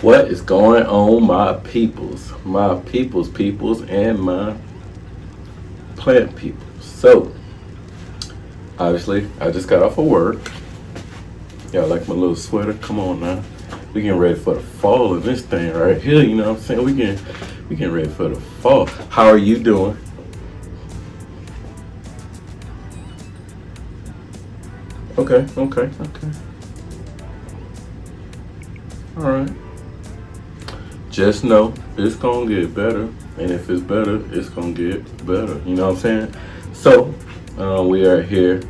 What is going on, my peoples, and my plant people? So, obviously, I just got off of work. Y'all like my little sweater? Come on now. We getting ready for the fall of this thing right here. You know what I'm saying? We getting ready for the fall. How are you doing? Okay. All right. Just know it's gonna get better, and if it's better, it's gonna get better. You know what I'm saying? So, we are here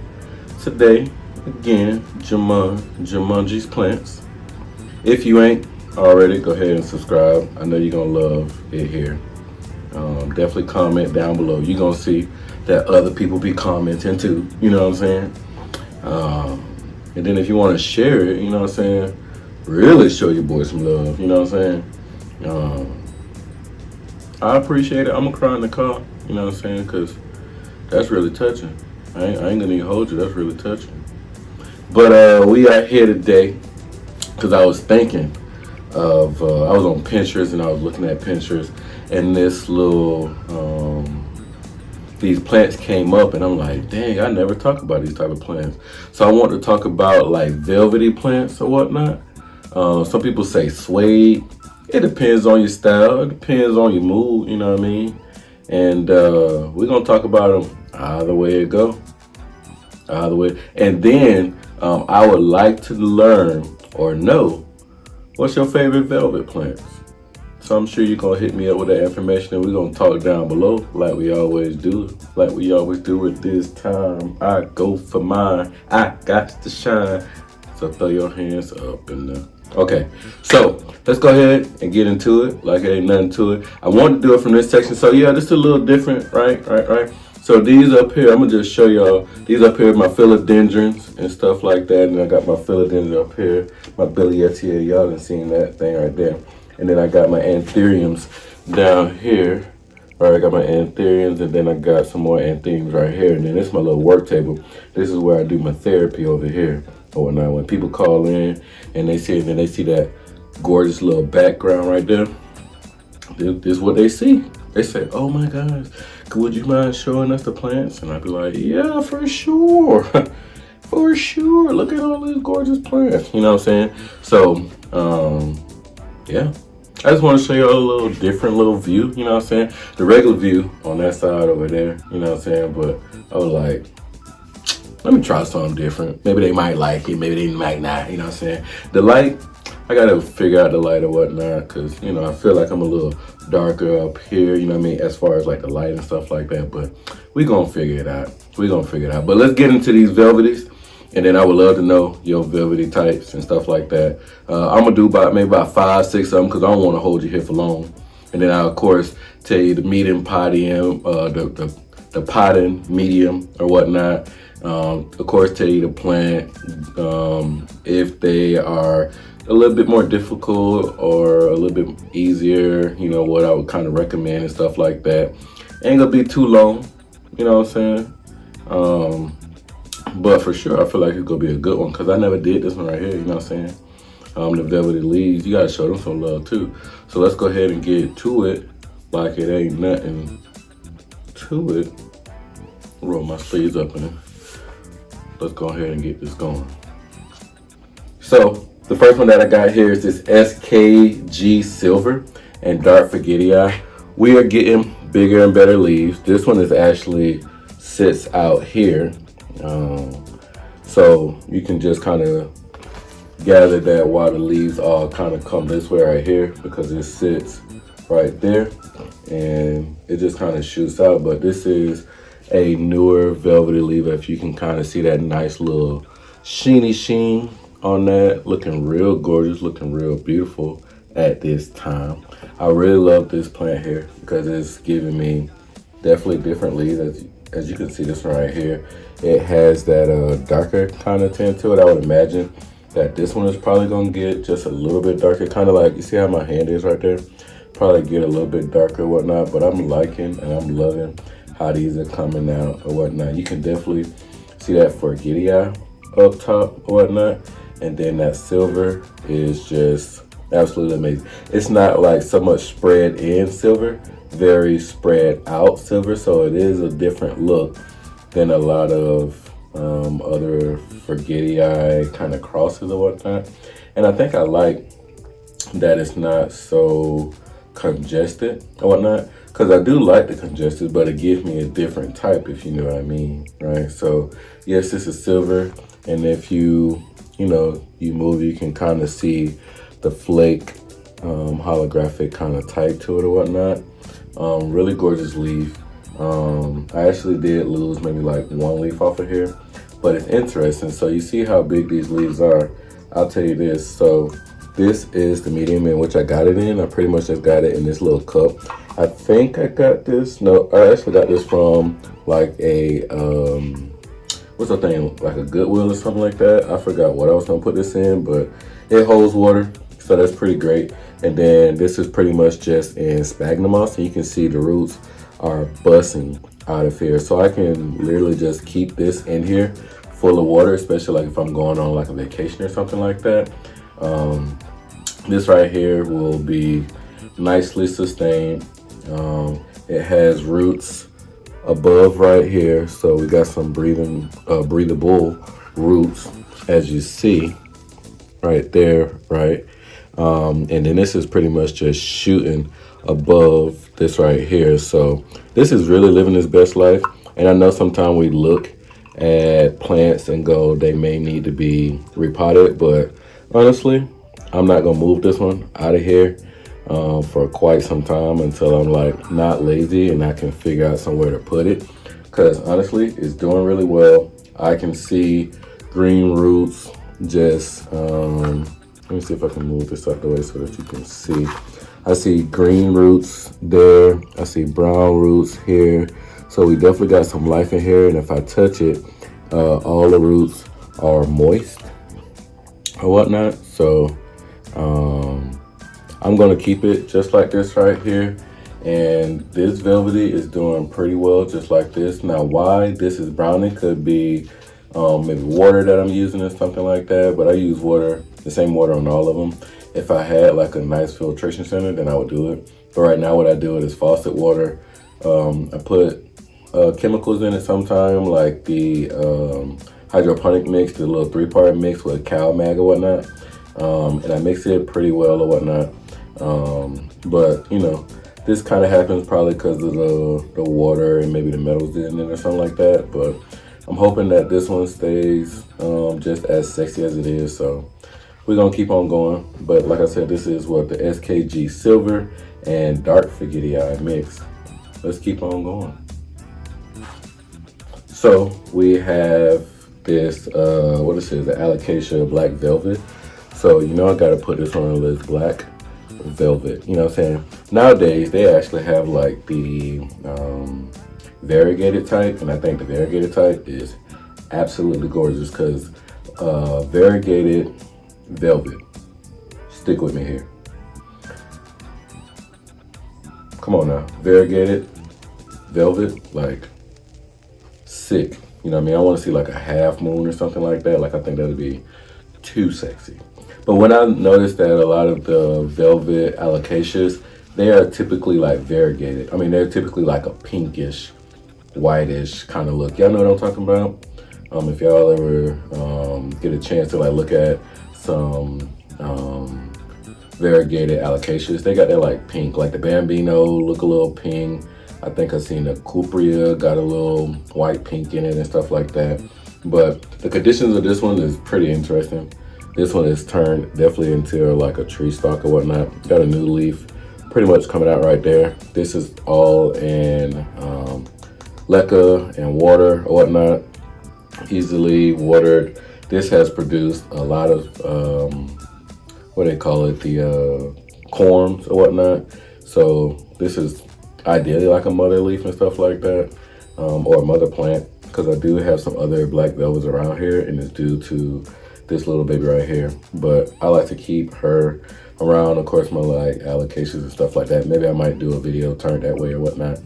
today again, Jumanji's Plants. If you ain't already, go ahead and subscribe. I know you're gonna love it here. Definitely comment down below. You're gonna see that other people be commenting too. You know what I'm saying? And then if you want to share it, you know what I'm saying? Really show your boy some love. You know what I'm saying? I appreciate it. I'm gonna cry in the car. You know what I'm saying? Cause that's really touching. I ain't gonna even hold you. That's really touching. But we are here today because I was thinking of I was on Pinterest and I was looking at Pinterest, and this little these plants came up, and I'm like, dang, I never talk about these type of plants. So I want to talk about like velvety plants or whatnot. Some people say suede. It depends on your style. It depends on your mood. You know what I mean? And we're gonna talk about them either way it go. Either way. And then I would like to learn or know what's your favorite velvet plants. So I'm sure you're gonna hit me up with that information, and we're gonna talk down below like we always do. Like we always do at this time. I go for mine. I got to shine. So throw your hands up in there. Okay, so let's go ahead and get into it. Like it ain't nothing to it. I wanted to do it from this section. So yeah, this is a little different, right? So these up here, I'm gonna just show y'all. These up here, my philodendrons and stuff like that. And I got my philodendron up here, my billietiae. Y'all done seen that thing right there. And then I got my anthuriums down here. All right, I got my anthuriums, and then I got some more anthuriums right here. And then this is my little work table. This is where I do my therapy over here. Or now when people call in and they see that gorgeous little background right there, this is what they see. They say, "Oh my gosh, would you mind showing us the plants?" And I'd be like, "Yeah, for sure, for sure. Look at all these gorgeous plants." You know what I'm saying? So, yeah. I just want to show you a little different little view. You know what I'm saying? The regular view on that side over there. You know what I'm saying? But I was like, let me try something different. Maybe they might like it, maybe they might not, you know what I'm saying? The light, I gotta figure out the light or whatnot, because, you know, I feel like I'm a little darker up here, you know what I mean, as far as like the light and stuff like that, but we gonna figure it out. But let's get into these velveties, and then I would love to know your velvety types and stuff like that. I'm gonna do maybe about 5, 6 of them, because I don't want to hold you here for long. And then I'll, of course, tell you the medium podium, the potting medium or whatnot. Of course, tell you to plant if they are a little bit more difficult or a little bit easier, you know, what I would kind of recommend and stuff like that. Ain't gonna be too long, you know what I'm saying? But for sure, I feel like it's gonna be a good one, because I never did this one right here, you know what I'm saying? The velvety leaves, you gotta show them some love too. So let's go ahead and get to it like it ain't nothing to it. Roll my sleeves up in it. Let's go ahead and get this going. So the first one that I got here is this SKG Silver and Dark Forgetii. We are getting bigger and better leaves. This one is actually sits out here. So you can just kind of gather that while the leaves all kind of come this way right here, because it sits right there and it just kind of shoots out. But this is a newer velvety leaf. If you can kind of see that nice little sheeny sheen on that, looking real gorgeous, looking real beautiful at this time. I really love this plant here because it's giving me definitely different leaves. As you can see, this one right here, it has that darker kind of tint to it. I would imagine that this one is probably gonna get just a little bit darker, kind of like, you see how my hand is right there? Probably get a little bit darker or whatnot, but I'm liking and I'm loving how these are coming out or whatnot. You can definitely see that forgetii up top or whatnot, and then that silver is just Absolutely amazing. It's not like so much spread in silver, very spread out silver, so it is a different look than a lot of other forgetti kind of crosses or whatnot. And I think I like that it's not so congested or whatnot, because I do like the congested, but it gives me a different type, if you know what I mean, right? So yes, this is silver, and if you move, you can kind of see the flake holographic kind of type to it or whatnot. Really gorgeous leaf. I actually did lose maybe like one leaf off of here, but it's interesting. So you see how big these leaves are. I'll tell you this. So this is the medium in which I got it in. I pretty much just got it in this little cup. I think I got this. No, I actually got this from like a what's the thing, like a Goodwill or something like that. I forgot what I was gonna put this in, but it holds water, so that's pretty great. And then this is pretty much just in Spagnoss moss, and you can see the roots are busting out of here. So I can literally just keep this in here full of water, especially like if I'm going on like a vacation or something like that. This right here will be nicely sustained. It has roots above right here, so we got some breathable roots, as you see right there, right? And then this is pretty much just shooting above this right here. So this is really living its best life. And I know sometimes we look at plants and go, they may need to be repotted, but honestly, I'm not gonna move this one out of here for quite some time until I'm like not lazy and I can figure out somewhere to put it, because honestly it's doing really well. I can see green roots just let me see if I can move this out the way so that you can see. I see green roots there, I see brown roots here, so we definitely got some life in here. And if I touch it, all the roots are moist or whatnot. So I'm gonna keep it just like this right here. And this velvety is doing pretty well just like this. Now why this is browning could be maybe water that I'm using or something like that, but I use water, the same water on all of them. If I had like a nice filtration center, then I would do it. But right now what I do is faucet water. I put chemicals in it sometime, like the hydroponic mix, the little 3-part mix with cow mag or whatnot. And I mix it pretty well or whatnot. But you know, this kind of happens probably because of the water and maybe the metals in it or something like that. But I'm hoping that this one stays just as sexy as it is. So we're gonna keep on going. But like I said, this is what the SKG silver and dark forgetti mix. Let's keep on going. So we have this, what is it, the Alocasia black velvet. So, you know, I gotta put this on the list, black velvet. You know what I'm saying? Nowadays, they actually have like the variegated type, and I think the variegated type is absolutely gorgeous because variegated velvet, stick with me here. Come on now, variegated velvet, like sick. You know what I mean? I want to see like a half moon or something like that. Like I think that'd be too sexy. But when I noticed that a lot of the velvet alocasias, they are typically like variegated. I mean, they're typically like a pinkish, whitish kind of look. Y'all know what I'm talking about? If y'all ever get a chance to like look at some variegated alocasias, they got that like pink, like the Bambino look a little pink. I think I've seen the Cupria got a little white pink in it and stuff like that. But the conditions of this one is pretty interesting. This one is turned definitely into like a tree stalk or whatnot. Got a new leaf pretty much coming out right there. This is all in leca and water or whatnot, easily watered. This has produced a lot of, what do they call it, the corms or whatnot. So this is ideally like a mother leaf and stuff like that, or a mother plant, because I do have some other black velvets around here, and it's due to this little baby right here. But I like to keep her around, of course, my like allocations and stuff like that. Maybe I might do a video turned that way or whatnot.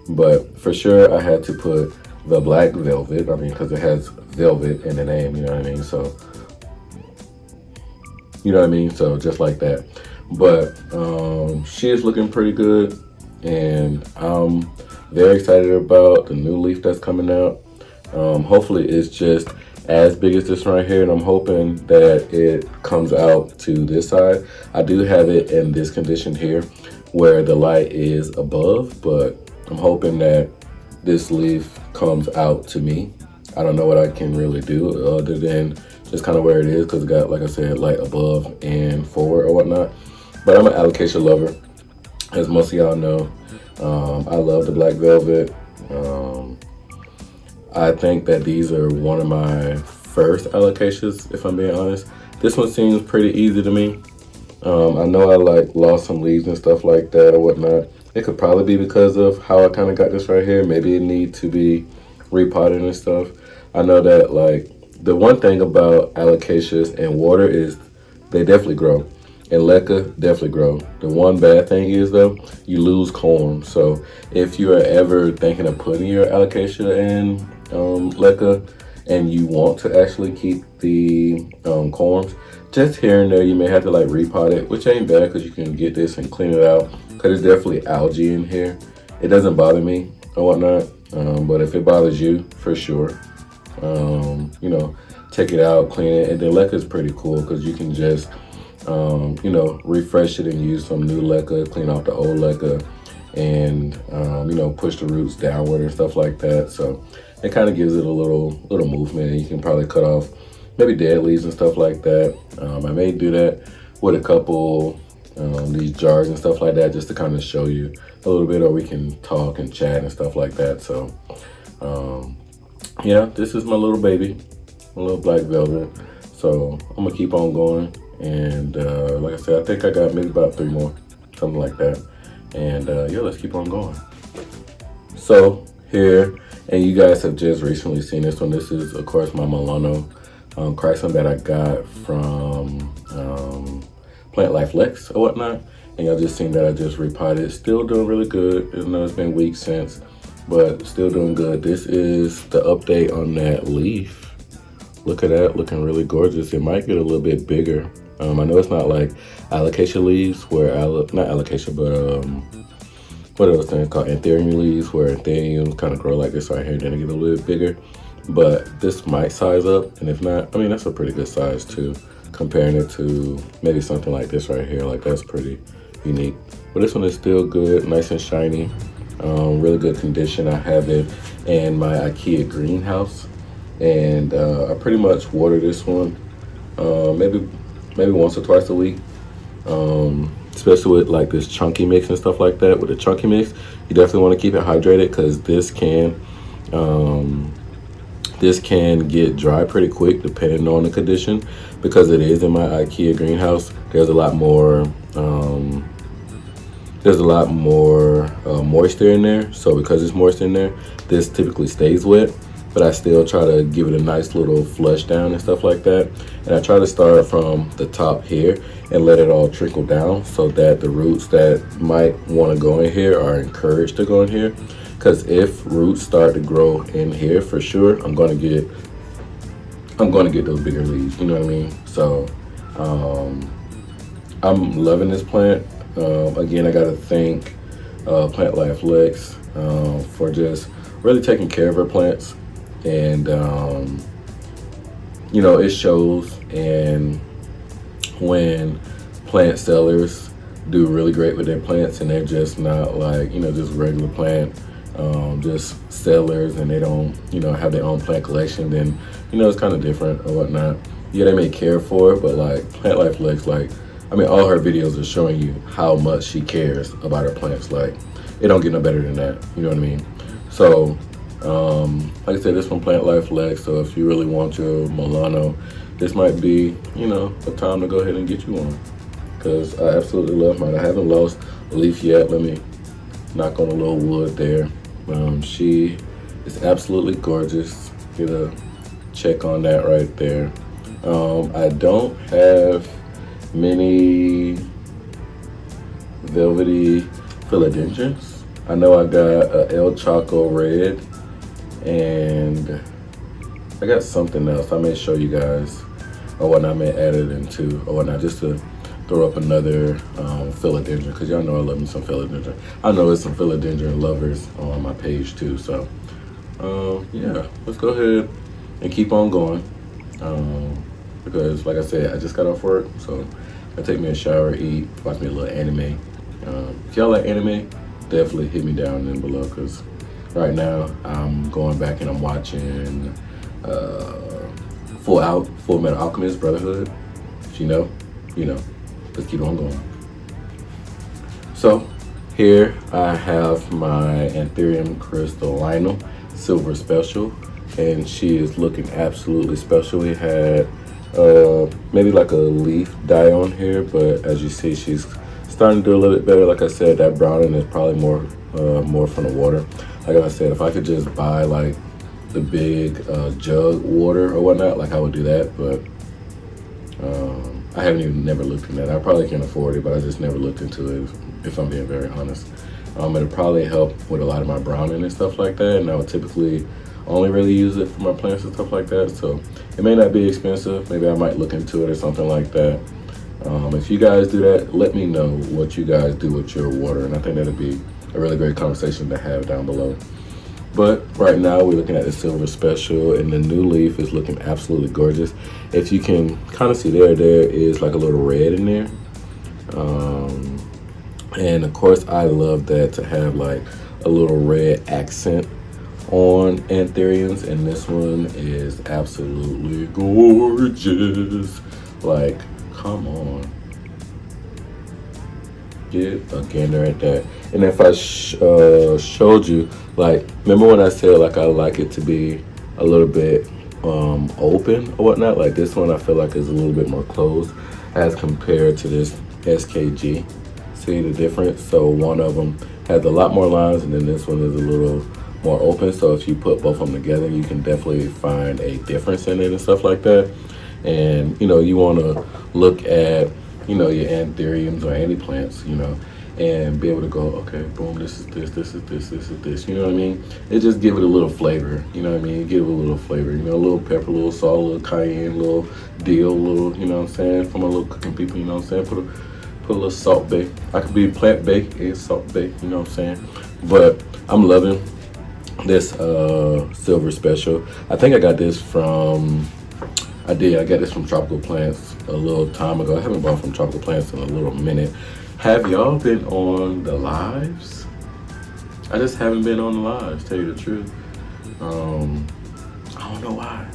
But for sure, I had to put the black velvet. I mean, because it has velvet in the name, you know what I mean? So, you know what I mean? So just like that. but she is looking pretty good, and I'm very excited about the new leaf that's coming out. Hopefully it's just as big as this right here, and I'm hoping that it comes out to this side. I do have it in this condition here where the light is above, but I'm hoping that this leaf comes out to me. I don't know what I can really do other than just kind of where it is, because it got, like I said, light above and forward or whatnot. But I'm an alocasia lover, as most of y'all know. I love the black velvet. I think that these are one of my first alocasias, if I'm being honest. This one seems pretty easy to me. I know I lost some leaves and stuff like that or whatnot. It could probably be because of how I kind of got this right here. Maybe it needs to be repotted and stuff. I know that the one thing about alocasias and water is they definitely grow. And leca definitely grow. The one bad thing is though, you lose corm. So if you are ever thinking of putting your alocasia in leca and you want to actually keep the corms, just here and there you may have to repot it, which ain't bad because you can get this and clean it out, because there's definitely algae in here. It doesn't bother me or whatnot, but if it bothers you, for sure, you know, take it out, clean it. And then leca is pretty cool because you can just you know, refresh it and use some new leca, clean out the old leca, and you know, push the roots downward and stuff like that. So it kind of gives it a little movement, and you can probably cut off maybe dead leaves and stuff like that. I may do that with a couple these jars and stuff like that, just to kind of show you a little bit, or we can talk and chat and stuff like that. So yeah, this is my little baby, my little black velvet. So I'm gonna keep on going. And like I said, I think I got maybe about 3 more, something like that. And yeah, let's keep on going. So here, and you guys have just recently seen this one. This is, of course, my Milano Chrysum that I got from PLANTLIFELEX or whatnot. And y'all just seen that I just repotted. Still doing really good. I know it's been weeks since, but still doing good. This is the update on that leaf. Look at that, looking really gorgeous. It might get a little bit bigger. I know it's not like alocasia leaves, where not alocasia, but what are those things called? Anthurium leaves, where anthuriums kind of grow like this right here, and then they get a little bit bigger. But this might size up, and if not, I mean, that's a pretty good size too, comparing it to maybe something like this right here. Like, that's pretty unique. But this one is still good, nice and shiny, really good condition. I have it in my IKEA greenhouse, and I pretty much water this one maybe once or twice a week, especially with this chunky mix and stuff like that. With the chunky mix, you definitely want to keep it hydrated, because this can get dry pretty quick depending on the condition. Because it is in my IKEA greenhouse, there's a lot more moisture in there. So because it's moist in there, this typically stays wet. But I still try to give it a nice little flush down and stuff like that. And I try to start from the top here and let it all trickle down, so that the roots that might want to go in here are encouraged to go in here. Because if roots start to grow in here, for sure, I'm going to get those bigger leaves. You know what I mean? So I'm loving this plant. Again, I got to thank PLANTLIFELEX for just really taking care of her plants. And you know, it shows. And when plant sellers do really great with their plants, and they're just not you know, just regular plant just sellers, and they don't, you know, have their own plant collection, then, you know, it's kind of different or whatnot. Yeah, they may care for it, but PLANTLIFELEX, I mean, all her videos are showing you how much she cares about her plants. It don't get no better than that, you know what I mean? So like I said, this one PLANTLIFELEX. So if you really want your Milano, this might be, you know, a time to go ahead and get you one, because I absolutely love mine. I haven't lost a leaf yet. Let me knock on a little wood there. She is absolutely gorgeous. Get a check on that right there. I don't have many velvety philodendrons. I know I got a El Choco red, and I got something else. I may show you guys, or whatnot. I may add it into, or whatnot, just to throw up another philodendron, because y'all know I love me some philodendron. I know there's some philodendron lovers on my page too. So yeah, let's go ahead and keep on going. Because like I said, I just got off work, so I take me a shower, eat, watch me a little anime. If y'all like anime, definitely hit me down in below, because right now I'm going back and I'm watching Full Metal Alchemist Brotherhood. If you know, you know. Let's keep on going. So here I have my Anthurium Cystallinum Silver Special, and she is looking absolutely special. We had maybe like a leaf dye on here, but as you see, she's starting to do a little bit better. Like I said, that browning is probably more from the water. Like I said, if I could just buy like the big jug water or whatnot, like I would do that, but I haven't even never looked into that. I probably can afford it, but I just never looked into it, if I'm being very honest. It'll probably help with a lot of my browning and stuff like that, and I would typically only really use it for my plants and stuff like that, so it may not be expensive. Maybe I might look into it or something like that. If you guys do that, let me know what you guys do with your water, and I think that'd be a really great conversation to have down below. But right now we're looking at the Silver Special, and the new leaf is looking absolutely gorgeous. If you can kind of see there is like a little red in there. And of course I love that, to have like a little red accent on anthuriums, and this one is absolutely gorgeous. Like, come on. Get a gander at that. And if I showed you, like, remember when I said like I like it to be a little bit open or whatnot? Like this one I feel like is a little bit more closed as compared to this SKG. See the difference? So one of them has a lot more lines, and then this one is a little more open. So if you put both of them together, you can definitely find a difference in it and stuff like that. And you know, you want to look at, you know, your anthuriums or any plants, you know, and be able to go, okay, boom, this is this, this is this, this is this, you know what I mean? It just give it a little flavor, you know what I mean? Give it a little flavor, you know, a little pepper, a little salt, a little cayenne, a little dill, a little, you know what I'm saying? For my little cooking people, you know what I'm saying? Put a little salt bake. I could be plant bake and salt bake, you know what I'm saying? But I'm loving this Silver Special. I think I got this from, I got this from Tropical Plants a little time ago. I haven't bought from Tropical Plants in a little minute. Have y'all been on the lives? I just haven't been on the lives, tell you the truth. I don't know why.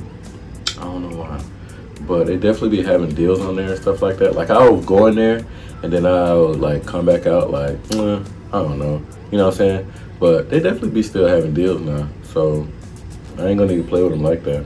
But they definitely be having deals on there and stuff like that. Like I'll go in there and then I'll like come back out like, I don't know. You know what I'm saying? But they definitely be still having deals now. So I ain't gonna need to play with them like that.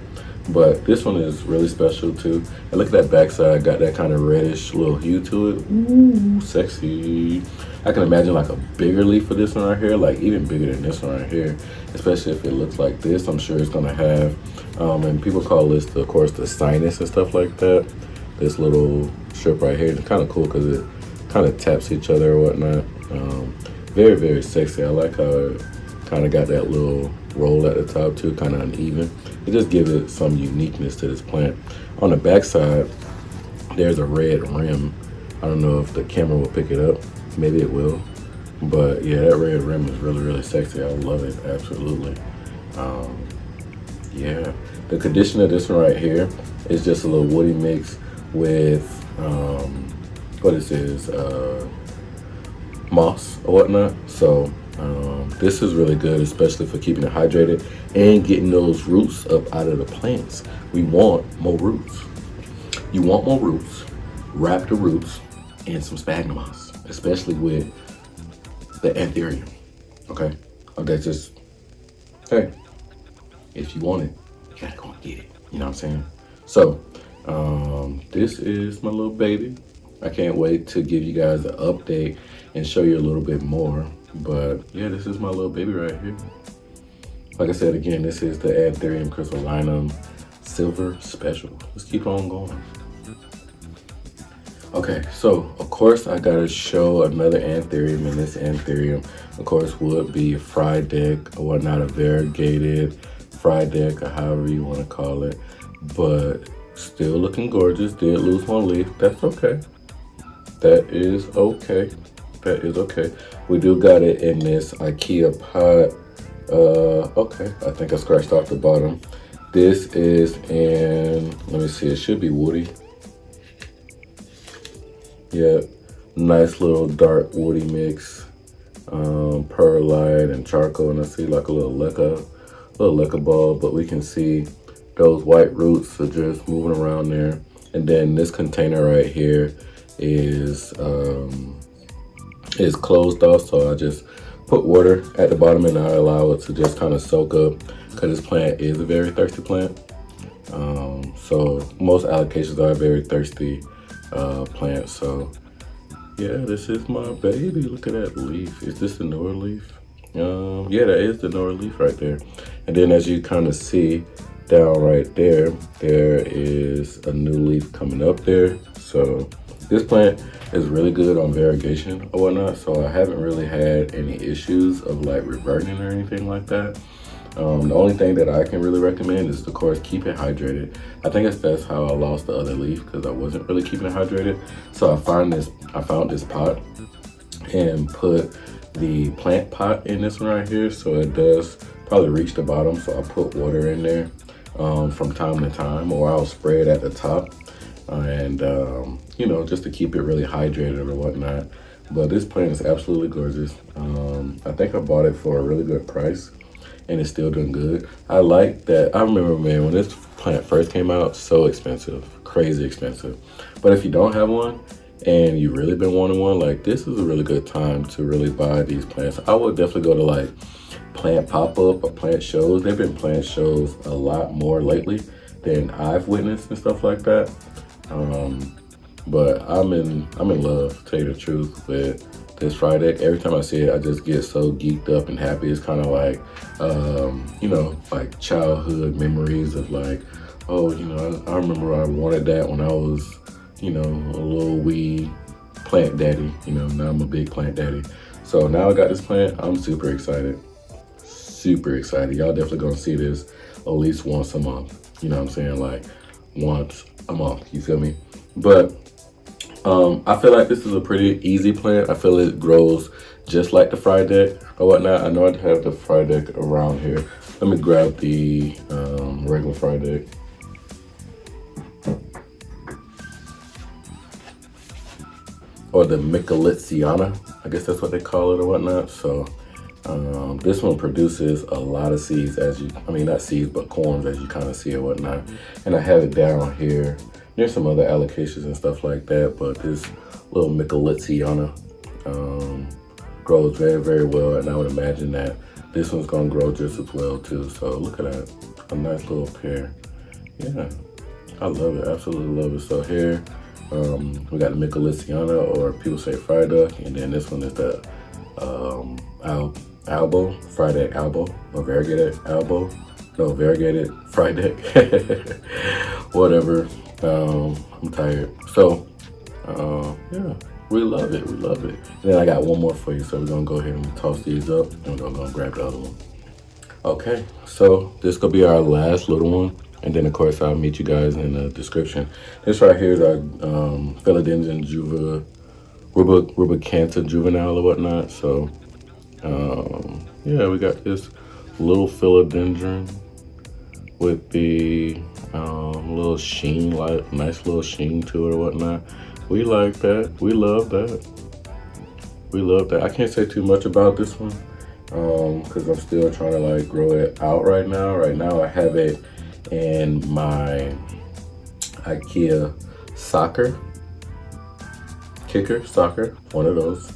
But this one is really special too. And look at that backside, got that kind of reddish little hue to it. Ooh, sexy. I can imagine like a bigger leaf for this one right here, like even bigger than this one right here, especially if it looks like this. I'm sure it's gonna have, and people call this, of course, the sinus and stuff like that. This little strip right here, it's kind of cool because it kind of taps each other or whatnot. Very, very sexy. I like how it kind of got that little roll at the top too, kind of uneven. It just gives it some uniqueness to this plant. On the back side, there's a red rim. I don't know if the camera will pick it up. Maybe it will. But yeah, that red rim is really, really sexy. I love it, absolutely. Yeah, the condition of this one right here is just a little woody mix with what this is, moss or whatnot. So this is really good, especially for keeping it hydrated and getting those roots up out of the plants. We want more roots. You want more roots. Wrap the roots in some Spagmoss, especially with the Anthurium. Okay? That's just, hey, if you want it, you gotta go and get it. You know what I'm saying? So, this is my little baby. I can't wait to give you guys an update and show you a little bit more. But yeah, this is my little baby right here. Like I said again, this is the Anthurium Cystallinum Silver Special. Let's keep on going. Okay, so of course I gotta show another Anthurium, and this Anthurium, of course, would be Frieddeck or whatnot, a variegated Frieddeck or however you want to call it. But still looking gorgeous. Did lose one leaf. That's okay. that is okay. That is okay. We do got it in this IKEA pot. Okay, I think I scratched off the bottom. This is in, let me see, it should be woody. Yeah, nice little dark woody mix. Perlite and charcoal, and I see like a little leca ball, but we can see those white roots are just moving around there. And then this container right here is closed off, so I just put water at the bottom and I allow it to just kind of soak up, because this plant is a very thirsty plant. So most allocations are very thirsty plants. So yeah, this is my baby. Look at that leaf. Is this the newer leaf? Yeah, that is the newer leaf right there. And then as you kind of see down right there, there is a new leaf coming up there. So this plant is really good on variegation or whatnot. So I haven't really had any issues of like reverting or anything like that. The only thing that I can really recommend is, of course, keep it hydrated. I think that's how I lost the other leaf, because I wasn't really keeping it hydrated. So I found this pot and put the plant pot in this one right here, so it does probably reach the bottom. So I put water in there from time to time, or I'll spray it at the top, and you know, just to keep it really hydrated or whatnot. But this plant is absolutely gorgeous. I think I bought it for a really good price, and it's still doing good. I like that. I remember, man, when this plant first came out, so expensive, crazy expensive. But if you don't have one and you really been wanting one, like, this is a really good time to really buy these plants. I would definitely go to like plant pop-up or plant shows. They've been plant shows a lot more lately than I've witnessed and stuff like that. But I'm in love, to tell you the truth, with this Frieddeck. Every time I see it, I just get so geeked up and happy. It's kind of like, you know, like childhood memories of like, oh, you know, I remember I wanted that when I was, you know, a little wee plant daddy. You know, now I'm a big plant daddy. So now I got this plant. I'm super excited. Super excited. Y'all definitely gonna see this at least once a month. You know what I'm saying? Like once a month. You feel me? But I feel like this is a pretty easy plant. I feel it grows just like the Frieddeck or whatnot. I know I have the Frieddeck around here. Let me grab the regular Frieddeck. Or the Michelitziana, I guess that's what they call it or whatnot. So this one produces a lot of seeds, not seeds, but corms, as you kind of see or whatnot. And I have it down here. There's some other allocations and stuff like that, but this little Michelitziana grows very, very well, and I would imagine that this one's gonna grow just as well too. So look at that, a nice little pair. Yeah, I love it, absolutely love it. So here we got the Michelitziana, or people say Frieddeck, and then this one is the Albo, Frieddeck Albo, or variegated Albo. No, variegated Frieddeck. Whatever. I'm tired. So, yeah, we love it. We love it. And then I got one more for you. So we're going to go ahead and toss these up, and we're going to go grab the other one. Okay, so this going to be our last little one. And then, of course, I'll meet you guys in the description. This right here is our Philodendron rubicanta juvenile or whatnot. So, yeah, we got this little Philodendron with the little sheen, like nice little sheen to it or whatnot. We like that. We love that. We love that. I can't say too much about this one because I'm still trying to like grow it out right now. Right now I have it in my IKEA kicker, one of those.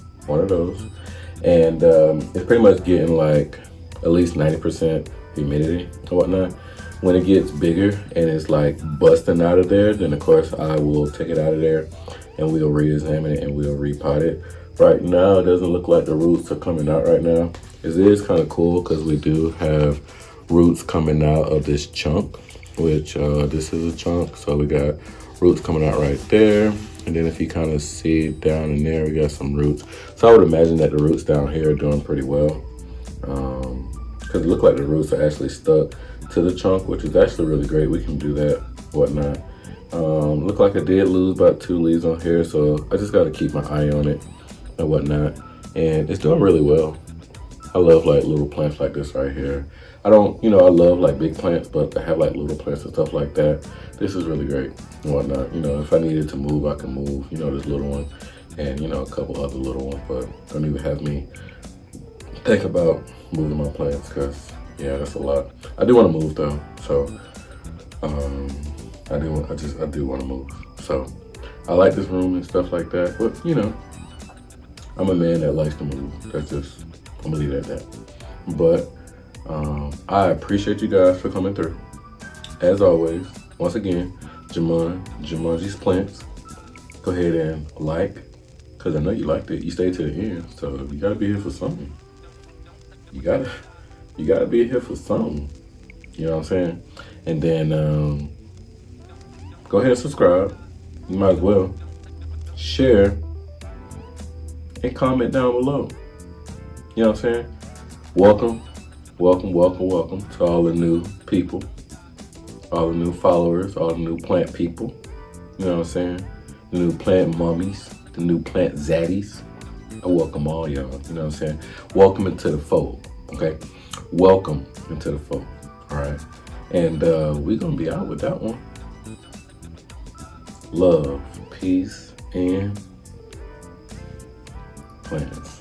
And it's pretty much getting like at least 90% humidity or whatnot. When it gets bigger and it's like busting out of there, then of course I will take it out of there and we'll re-examine it and we'll repot it. Right now, it doesn't look like the roots are coming out right now. It is kind of cool because we do have roots coming out of this chunk, which this is a chunk. So we got roots coming out right there. And then if you kind of see down in there, we got some roots. So I would imagine that the roots down here are doing pretty well. Because it looks like the roots are actually stuck to the chunk, which is actually really great. We can do that, whatnot. Look like I did lose about 2 leaves on here, so I just got to keep my eye on it and whatnot. And it's doing really well. I love like little plants like this right here. I don't, I love like big plants, but to have like little plants and stuff like that, this is really great and whatnot. If I needed to move, I can move, this little one and, a couple other little ones, but don't even have me think about moving my plants because, yeah, that's a lot. I do want to move though, so I do want to move. So I like this room and stuff like that, but I'm a man that likes to move. I'm gonna leave it at that. But I appreciate you guys for coming through. As always, once again, Jumanji's Plants. Go ahead and like, because I know you liked it. You stayed to the end, so you gotta be here for something. You gotta be here for something. You know what I'm saying? And then go ahead and subscribe. You might as well share and comment down below. You know what I'm saying? Welcome to all the new people, all the new followers, all the new plant people. You know what I'm saying? The new plant mummies, the new plant zaddies. I welcome all y'all. You know what I'm saying? Welcome into the fold. Okay? Welcome into the fold. All right? And we're gonna be out with that one. Love, peace, and plants.